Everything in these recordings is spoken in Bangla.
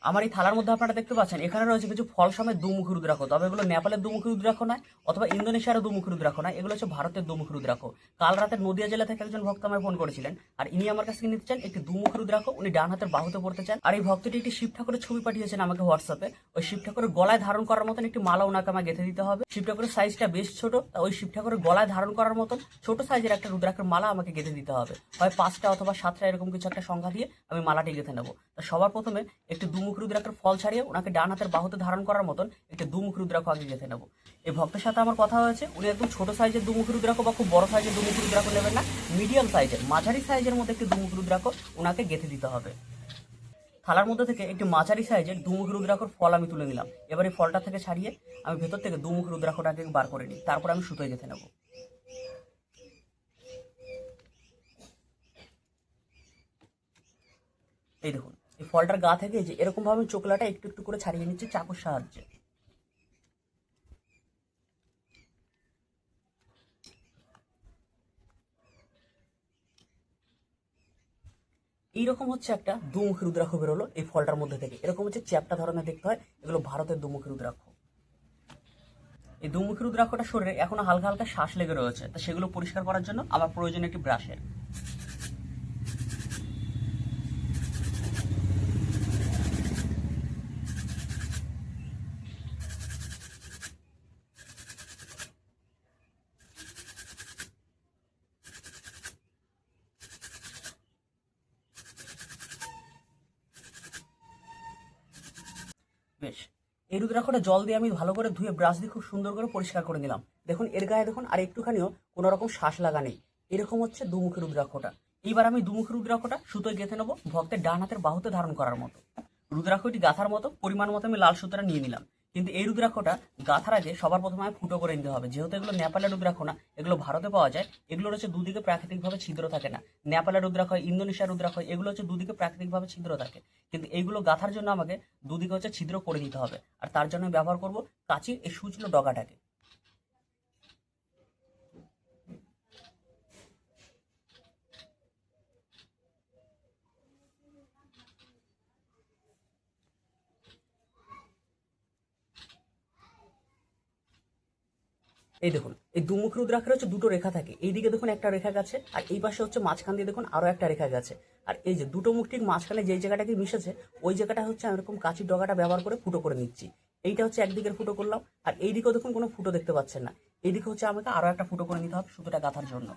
আমার এই থালার মধ্যে আপনারা দেখতে পাচ্ছেন এখানে রয়েছে কিছু ফল সমেত দুমুখী রুদ্রাক্ষ। তবে এগুলো নেপালের দুমুখী রুদ্রাক্ষ নয়, অথবা ইন্দোনেশিয়ার দুমুখী রুদ্রাক্ষ নয়, এগুলো হচ্ছে ভারতের দুমুখী রুদ্রাক্ষ। কাল রাতে নদিয়া জেলা থেকে একজন ভক্ত আমায় ফোন করেছিলেন, আর ইনি আমার কাছ থেকে নিতে চান একটি দুমুখী রুদ্রাক্ষ। উনি ডান হাতের বাহুতে পড়তে চান। আর এই ভক্তটি একটি শিব ঠাকুরের ছবি পাঠিয়েছেন আমাকে হোয়াটসঅ্যাপে। ওই শিব ঠাকুরের গলায় ধারণ করার মতন একটি মালা ওনাকে আমায় গেঁথে দিতে হবে। শিব ঠাকুরের সাইজটা বেশ ছোট, ওই শিব ঠাকুরের গলায় ধারণ করার মতন ছোট সাইজের একটা রুদ্রাক্ষের মালা আমাকে গেঁথে দিতে হবে। হয় 5টা অথবা 7টা এরকম কিছু একটা সংখ্যা দিয়ে আমি মালাটি গেঁথে নেবো। তা সবার প্রথমে একটি দুমুখ রুদ্রাক্ষের ফল ছাড়িয়ে ওনাকে ডান হাতের বাহুতে ধারণ করার মতন একটি দুমুখ রুদ্রাক্ষ আগে গেঁথে নেবো। এই ভক্তের সাথে আমার কথা হয়েছে, উনি একদম ছোট সাইজের দুমুখ রুদ্রাক্ষ বা খুব বড় সাইজের দুমুখ রুদ্রাক্ষ নেবেন না, মিডিয়াম সাইজের মাঝারি সাইজের মধ্যে একটি দুমুখ রুদ্রাক্ষ ওনাকে গেঁথে দিতে হবে। থালার মধ্যে থেকে একটি মাঝারি সাইজের দুমুখ রুদ্রাক্ষর ফল আমি তুলে নিলাম। এবার এই ফলটা থেকে ছাড়িয়ে আমি ভেতর থেকে দুমুখ রুদ্রাক্ষটাকে বার করে নিই, তারপর আমি সুতোয় গেঁথে নেবো। এই দেখুন, এই ফলটার গা থেকে যে এরকম ভাবে চোকলাটা একটু একটু করে ছাড়িয়ে নিচ্ছি চাকুর সাহায্যে। এইরকম হচ্ছে একটা দুমুখী রুদ্রাক্ষ বেরোলো এই ফলটার মধ্যে থেকে। এরকম হচ্ছে চ্যাপ্টা ধরনের দেখতে হয়, এগুলো ভারতের দুমুখী রুদ্রাক্ষ। এই দুমুখী রুদ্রাক্ষটা শরীরে এখনো হালকা হালকা শ্বাস লেগে রয়েছে, তা সেগুলো পরিষ্কার করার জন্য আমার প্রয়োজন একটি ব্রাশের। বেশ, এই রুদ্রাক্ষটা জল দিয়ে আমি ভালো করে ধুয়ে ব্রাশ দিয়ে খুব সুন্দর করে পরিষ্কার করে নিলাম। দেখুন এর গায়ে দেখুন আর একটুখানিও কোনো রকম শ্বাস লাগা নেই। এরকম হচ্ছে দুমুখী রুদ্রাক্ষটা। এইবার আমি দুমুখী রুদ্রাক্ষটা সুতোয় গেঁথে নেবো ভক্তের ডান হাতের বাহুতে ধারণ করার মতো। রুদ্রাক্ষটি গাঁথার মতো পরিমাণ মতো আমি লাল সুতোটা নিয়ে নিলাম। কিন্তু এই রুদ্রাক্ষটা গাঁথার আগে সবার প্রথমে আমি ফুটো করে নিতে হবে, যেহেতু এগুলো নেপালের রুদ্রাক্ষ না, এগুলো ভারতে পাওয়া যায়। এগুলোর হচ্ছে দুদিকে প্রাকৃতিকভাবে ছিদ্র থাকে না। নেপালের রুদ্রাক্ষ হয়, ইন্দোনেশিয়ার রুদ্রাক্ষ হয়, এগুলো হচ্ছে দুদিকে প্রাকৃতিকভাবে ছিদ্র থাকে। কিন্তু এইগুলো গাঁথার জন্য আমাকে দুদিকে হচ্ছে ছিদ্র করে দিতে হবে, আর তার জন্য আমি ব্যবহার করব কাঁচির এই সূচলো ডগাটাকে। এই দেখুন, এই দুমুখ রুদ্রাক্ষের হচ্ছে দুটো রেখা থাকে। এইদিকে দেখুন একটা রেখা গেছে, আর এই পাশে হচ্ছে মাঝখান দিয়ে দেখুন আরো একটা রেখা গেছে। আর এই যে দুটো মুখ ঠিক মাঝখানে যেই জায়গাটাকে মিশেছে, ওই জায়গাটা হচ্ছে আমি এরকম কাঁচির ডগাটা ব্যবহার করে ফুটো করে নিচ্ছি। এইটা হচ্ছে একদিকের ফুটো করলাম, আর এইদিকেও দেখুন কোনো ফুটো দেখতে পাচ্ছেন না। এইদিকে হচ্ছে আমাকে আরো একটা ফুটো করে নিতে হবে সুতোটা গাঁথার জন্য।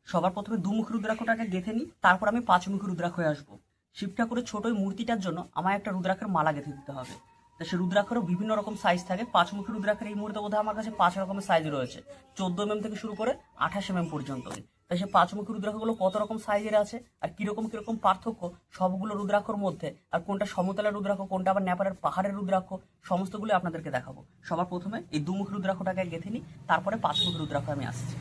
সবার প্রথমে দুমুখ রুদ্রাক্ষটাকে গেঁথে নিই, তারপর আমি পাঁচমুখী রুদ্রাক্ষ হয়ে আসবো। শিব ঠাকুরের ছোট ওই মূর্তিটার জন্য আমায় একটা রুদ্রাক্ষের মালা গেঁথে দিতে হবে। তো সে রুদ্রাক্ষেরও বিভিন্ন রকম সাইজ থাকে। পাঁচমুখী রুদ্রাক্ষের এই মুহূর্তে বোধহয় আমার কাছে 5 রকমের সাইজ রয়েছে, 14 mm থেকে শুরু করে 28 mm পর্যন্ত। তাই সে পাঁচমুখী রুদ্রাক্ষগুলো কত রকম সাইজের আছে আর কিরকম কিরকম পার্থক্য সবগুলো রুদ্রাক্ষর মধ্যে, আর কোনটা সমতলের রুদ্রাক্ষ কোনটা আবার নেপালের পাহাড়ের রুদ্রাক্ষ, সমস্তগুলো আপনাদেরকে দেখাবো। সবার প্রথমে এই দুমুখ রুদ্রাক্ষটাকে গেঁথে নিই, তারপরে পাঁচমুখী রুদ্রাক্ষ আমি আসছি।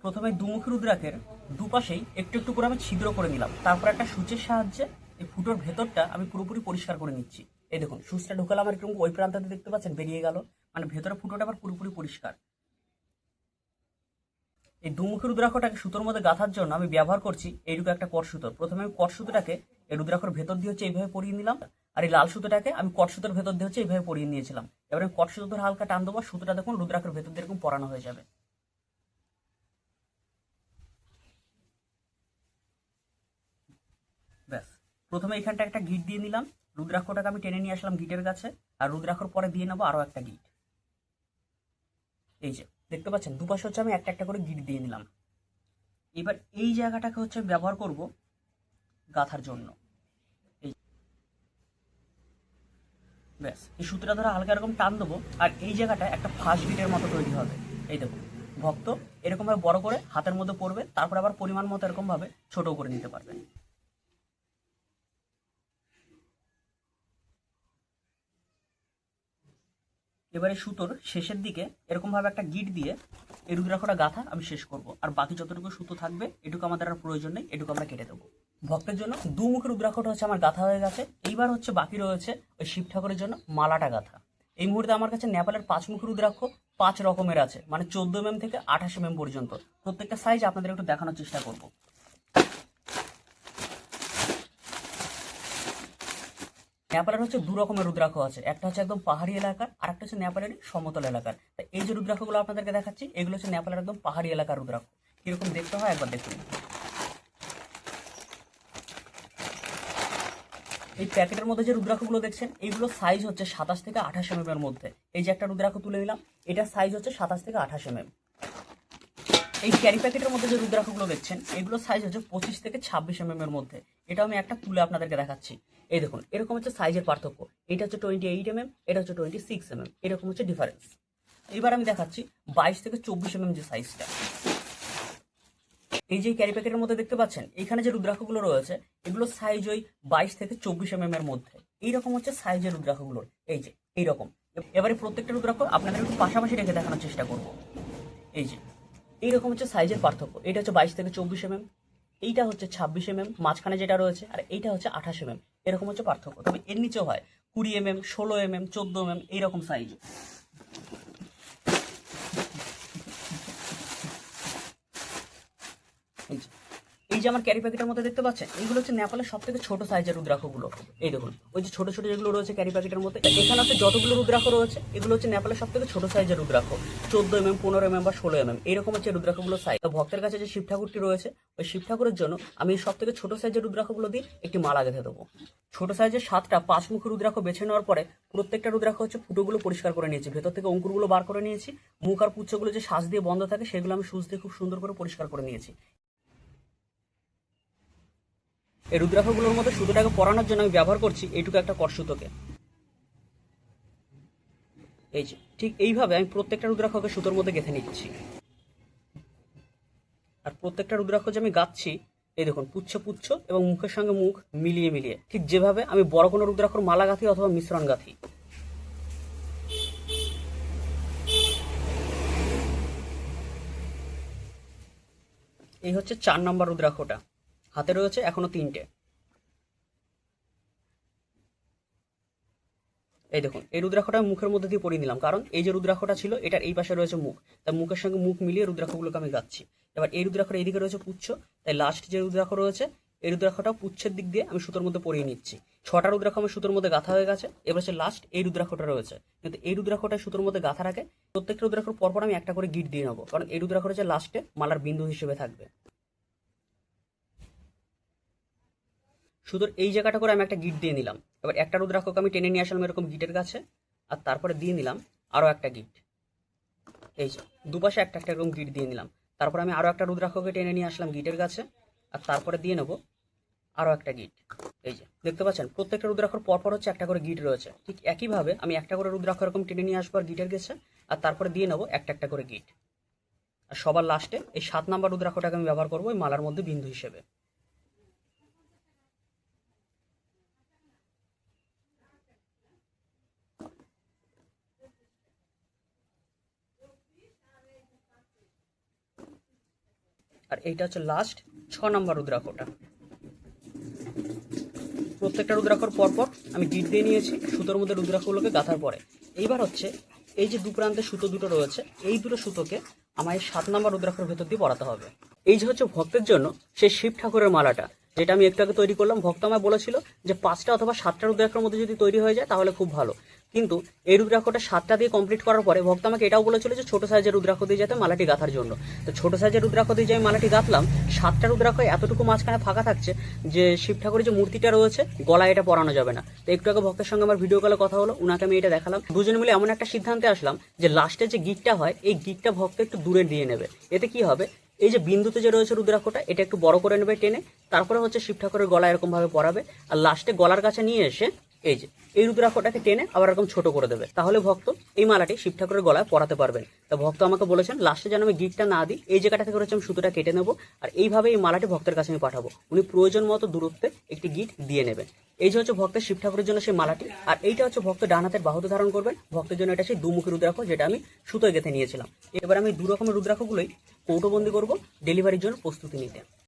প্রথমে দুমুখী রুদ্রাক্ষের দুপাশেই একটু একটু করে আমি ছিদ্র করে নিলাম, তারপর একটা সূচের সাহায্যে এই ফুটোর ভেতরটা আমি পুরোপুরি পরিষ্কার করে নিচ্ছি। এই দেখুন সূচটা ঢুকালাম, আর এরকম ওই প্রান্তে দেখতে পাচ্ছেন বেরিয়ে গেল, মানে ভেতরে ফুটোটা আবার পুরোপুরি পরিষ্কার। এই দুমুখী রুদ্রাক্ষটাকে সুতোর মধ্যে গাঁথার জন্য আমি ব্যবহার করছি এইটুকু একটা কট সুতো। প্রথমে আমি কট সুতোটাকে এই রুদ্রাক্ষর ভেতর দিয়ে হচ্ছে এইভাবে পরিয়ে নিলাম, আর এই লাল সুতোটাকে আমি কট সুতোর ভেতর দিয়ে হচ্ছে এইভাবে পরিয়ে নিয়েছিলাম। এবারে কট সুতো ধরে হালকা টান দেবো, সুতোটা দেখুন রুদ্রাক্ষের ভেতর দিয়ে এরকম পরানো হয়ে যাবে। ব্যাস, প্রথমে এখানটা একটা গিট দিয়ে নিলাম, রুদ্রাক্ষটাকে আমি টেনে নিয়ে আসলাম গিটের কাছে, আর রুদ্রাক্ষর পরে দিয়ে নেবো আরো একটা গিট। এই যে দেখতে পাচ্ছেন দুপাশে হচ্ছে আমি একটা একটা করে গিট দিয়ে নিলাম। এবার এই জায়গাটাকে হচ্ছে আমি ব্যবহার করব গাঁথার জন্য। এই ব্যাস, এই সুতোটা ধরে হালকা এরকম টান দেবো, আর এই জায়গাটা একটা ফাঁস গিটের মতো তৈরি হবে। এই দেখুন, ভক্ত এরকম ভাবে বড় করে হাতের মধ্যে পড়বে, তারপর আবার পরিমাণ মতো এরকম ভাবে ছোট করে নিতে পারবেন। এবারে সুতোর শেষের দিকে এরকম ভাবে একটা গিট দিয়ে এই রুদ্রাক্ষটা গাঁথা আমি শেষ করব, আর বাকি যতটুকু সুতো থাকবে এটুকু আমাদের আর প্রয়োজন নেই, এটুকু আমরা কেটে দেবো। ভক্তের জন্য দুমুখী রুদ্রাক্ষটা হচ্ছে আমার গাঁথা হয়ে গেছে। এইবার হচ্ছে বাকি রয়েছে ওই শিব ঠাকুরের জন্য মালাটা গাঁথা। এই মুহূর্তে আমার কাছে নেপালের 5 মুখী রুদ্রাক্ষ 5 রকমের আছে, মানে 14 mm থেকে 28 mm পর্যন্ত। প্রত্যেকটা সাইজ আপনাদের একটু দেখানোর চেষ্টা করব। নেপালের হচ্ছে 2 রকমের রুদ্রাক্ষ আছে, একটা হচ্ছে একদম পাহাড়ি এলাকার, আর একটা হচ্ছে নেপালের সমতল এলাকার। তাই এই যে রুদ্রাক্ষগুলো আপনাদেরকে দেখাচ্ছি এগুলো হচ্ছে নেপালের একদম পাহাড়ি এলাকার রুদ্রাক্ষ। কিরকম দেখতে হয় একবার দেখুন। এই প্যাকেটের মধ্যে যে রুদ্রাক্ষগুলো দেখছেন এইগুলো সাইজ হচ্ছে 27 থেকে 28 mm এর মধ্যে। এই যে একটা রুদ্রাক্ষ তুলে নিলাম, এটার সাইজ হচ্ছে 27 থেকে 28 mm। এই ক্যারি প্যাকেটের মধ্যে যে রুদ্রাক্ষগুলো দেখছেন এগুলো সাইজ হচ্ছে 25 থেকে 26 mm এর মধ্যে। এটা আমি একটা তুলে আপনাদেরকে দেখাচ্ছি। এই দেখুন এরকম হচ্ছে সাইজের পার্থক্য। এটা হচ্ছে 28 mm, এটা হচ্ছে 26 mm, এরকম হচ্ছে ডিফারেন্স। এবার আমি দেখাচ্ছি 22 থেকে 24 mm যে সাইজটা। এই যে ক্যারি প্যাকেটের মধ্যে দেখতে পাচ্ছেন এখানে যে রুদ্রাক্ষগুলো রয়েছে এগুলো সাইজ ওই 22 থেকে 24 mm এর মধ্যে। এইরকম হচ্ছে সাইজের রুদ্রাক্ষগুলোর, এই যে এইরকম। এবারে প্রত্যেকটা রুদ্রাক্ষ আপনাদের একটু পাশাপাশি রেখে দেখানোর চেষ্টা করব। এই যে এইরকম হচ্ছে সাইজের পার্থক্য। এটা হচ্ছে 22 থেকে 24 mm, এইটা হচ্ছে 26 mm, মাঝখানে যেটা রয়েছে, আর এইটা হচ্ছে 28 mm। এরকম হচ্ছে পার্থক্য। তবে এর নিচেও হয় 20 mm, 16 mm, 14 mm এইরকম সাইজ। এই যে আমার ক্যারি প্যাকেটের মধ্যে দেখতে পাচ্ছেন এইগুলো হচ্ছে নেপালের সব থেকে ছোট সাইজের রুদ্রাক্ষগুলো। এই দেখুন ওই যে ছোট ছোট যেগুলো রয়েছে ক্যারি প্যাকেটের মধ্যে, এখানে হচ্ছে যতগুলো রুদ্রাক্ষ রয়েছে এগুলো হচ্ছে নেপালের সব থেকে ছোট সাইজের রুদ্রাক্ষ। 14 mm, 15 mm বা 16 mm এইরকম হচ্ছে রুদ্রাক্ষগুলো সাইজ। ভক্তের কাছে যে শিব ঠাকুরটি রয়েছে ওই শিব ঠাকুরের জন্য আমি সব থেকে ছোট সাইজের রুদ্রাক্ষগুলো দিয়ে একটি মালা গেঁথে দেবো। ছোট সাইজের 7টা 5 মুখী রুদ্রাক্ষ বেছে নেওয়ার পরে প্রত্যেকটা রুদ্রাক্ষ হচ্ছে ফুটোগুলো পরিষ্কার করে নিয়েছি, ভেতর থেকে অঙ্কুরগুলো বার করে নিয়েছি, মুখ আর পুচ্ছগুলো যে শ্বাস দিয়ে বন্ধ থাকে সেগুলো আমি সুচ দিয়ে খুব সুন্দর করে পরিষ্কার করে নিয়েছি। এই রুদ্রাক্ষগুলোর মধ্যে সুতোটাকে পরানোর জন্য আমি ব্যবহার করছি এইটুকু একটা কটসুতোকে। এই যে ঠিক এইভাবে আমি প্রত্যেকটা রুদ্রাক্ষকে সুতোর মধ্যে গেঁথে নিচ্ছি। আর প্রত্যেকটা রুদ্রাক্ষ যে আমি গাচ্ছি এই দেখুন পুচ্ছ পুচ্ছ এবং মুখের সঙ্গে মুখ মিলিয়ে মিলিয়ে, ঠিক যেভাবে আমি বড় কোনো রুদ্রাক্ষর মালা গাঁথি অথবা মিশ্রণ গাঁথি। এই হচ্ছে 4 নম্বর রুদ্রাক্ষটা, হাতে রয়েছে এখনো 3টে। এই দেখুন এই রুদ্রাক্ষটা আমি মুখের মধ্যে দিয়ে পরিয়ে নিলাম, কারণ এই যে রুদ্রাক্ষটা ছিল এটার এই পাশে রয়েছে মুখ, তাই মুখের সঙ্গে মুখ মিলিয়ে রুদ্রাক্ষগুলোকে আমি গাচ্ছি। এবার এই রুদ্রাক্ষটা এইদিকে রয়েছে পুচ্ছ, তাই লাস্ট যে রুদ্রাক্ষ রয়েছে এই রুদ্রাক্ষটা পুচ্ছের দিক দিয়ে আমি সুতোর মধ্যে পরিয়ে নিচ্ছি। 6টা রুদ্রাক্ষ আমার সুতোর মধ্যে গাঁথা হয়ে গেছে। এবার হচ্ছে লাস্ট এই রুদ্রাক্ষটা রয়েছে, কিন্তু এই রুদ্রাক্ষটা সুতোর মধ্যে গাঁথা রাখে প্রত্যেকটা রুদ্রাক্ষর পরপর আমি একটা করে গিট দিয়ে নেবো, কারণ এই রুদ্রাক্ষটা যে লাস্টে মালার বিন্দু হিসেবে থাকবে। সুতোর এই জায়গাটা করে আমি একটা গিট দিয়ে নিলাম। এবার একটা রুদ্রাক্ষকে আমি টেনে নিয়ে আসলাম এরকম গিটের কাছে, আর তারপরে দিয়ে নিলাম আরও একটা গিট। এই যে দুপাশে একটা একটা এরকম গিট দিয়ে নিলাম। তারপর আমি আরও একটা রুদ্রাক্ষকে টেনে নিয়ে আসলাম গিটের কাছে, আর তারপরে দিয়ে নেবো আরও একটা গিট। এই যে দেখতে পাচ্ছেন প্রত্যেকটা রুদ্রাক্ষর পরপর হচ্ছে একটা করে গিট রয়েছে। ঠিক একইভাবে আমি একটা করে রুদ্রাক্ষ এরকম টেনে নিয়ে আসবো আর গিটের কাছে, আর তারপরে দিয়ে নেবো একটা একটা করে গিট। আর সবার লাস্টে এই 7 নম্বর রুদ্রাক্ষটাকে আমি ব্যবহার করবো এই মালার মধ্যে বিন্দু হিসেবে। আর এইটা হচ্ছে লাস্ট 6 নম্বর রুদ্রাক্ষটা। প্রত্যেকটা রুদ্রাক্ষর পরপর আমি গিট দিয়ে নিয়েছি সুতোর মধ্যে রুদ্রাক্ষগুলোকে গাঁথার পরে। এইবার হচ্ছে এই যে দুপ্রান্তে সুতো দুটো রয়েছে এই দুটো সুতোকে আমার 7 নম্বর রুদ্রাক্ষর ভেতর দিয়ে পরাতে হবে। এই যে হচ্ছে ভক্তের জন্য সেই শিব ঠাকুরের মালাটা, যেটা আমি একটু আগে তৈরি করলাম। ভক্ত আমায় বলেছিল যে 5টা অথবা 7টা রুদ্রাক্ষের মধ্যে যদি তৈরি হয়ে যায় তাহলে খুব ভালো, কিন্তু এই রুদ্রাক্ষটা 7টা দিয়ে কমপ্লিট করার পরে ভক্ত আমাকে এটাও বলেছিল যে ছোট সাইজের রুদ্রাক্ষ দিয়ে যাতে মালাটি গাঁথার জন্য। তো ছোট সাইজের রুদ্রাক্ষ দিয়ে যে আমি মালাটি গাঁথলাম 7টা রুদ্রাক্ষ এতটুকু মাঝখানে ফাঁকা থাকছে যে শিব ঠাকুরের যে মূর্তিটা রয়েছে গলায় এটা পরানো যাবে না। তো একটু আগে ভক্তের সঙ্গে আমার ভিডিও কলে কথা হলো, উনাকে আমি এটা দেখালাম। দুজনে মিলে এমন একটা সিদ্ধান্তে আসলাম যে লাস্টে যে গিটটা হয় এই গিটটা ভক্ত একটু দূরে দিয়ে নেবে। এতে কি হবে, এই যে বিন্দুতে যে রয়েছে রুদ্রাক্ষটা এটা একটু বড় করে নেবে টেনে, তারপরে হচ্ছে শিব ঠাকুরের গলা এরকম ভাবে পরাবে, আর লাস্টে গলার কাছে নিয়ে এসে এই যে এই রুদ্রাক্ষটাকে টেনে আবার এরকম ছোট করে দেবে, তাহলে ভক্ত এই মালাটি শিব ঠাকুরের গলায় পরাতে পারবেন। তা ভক্ত আমাকে বলেছেন লাস্টে যেন আমি গিটটা না দিই, এই জায়গাটা থেকে হচ্ছে আমি সুতোটা কেটে নেবো, আর এইভাবে এই মালাটি ভক্তের কাছে আমি পাঠাবো। উনি প্রয়োজন মতো দূরত্বে একটি গিট দিয়ে নেবেন। এই যে হচ্ছে ভক্তের শিব ঠাকুরের জন্য সেই মালাটি, আর এইটা হচ্ছে ভক্ত ডান হাতের বাহুতে ধারণ করবেন। ভক্তের জন্য এটা সেই দুমুখী রুদ্রাক্ষ, যেটা আমি সুতোয় গেঁথে নিয়েছিলাম। এবার আমি দু রকমের রুদ্রাক্ষগুলোই কৌটোবন্দি করবো ডেলিভারির জন্য প্রস্তুতি নিতে।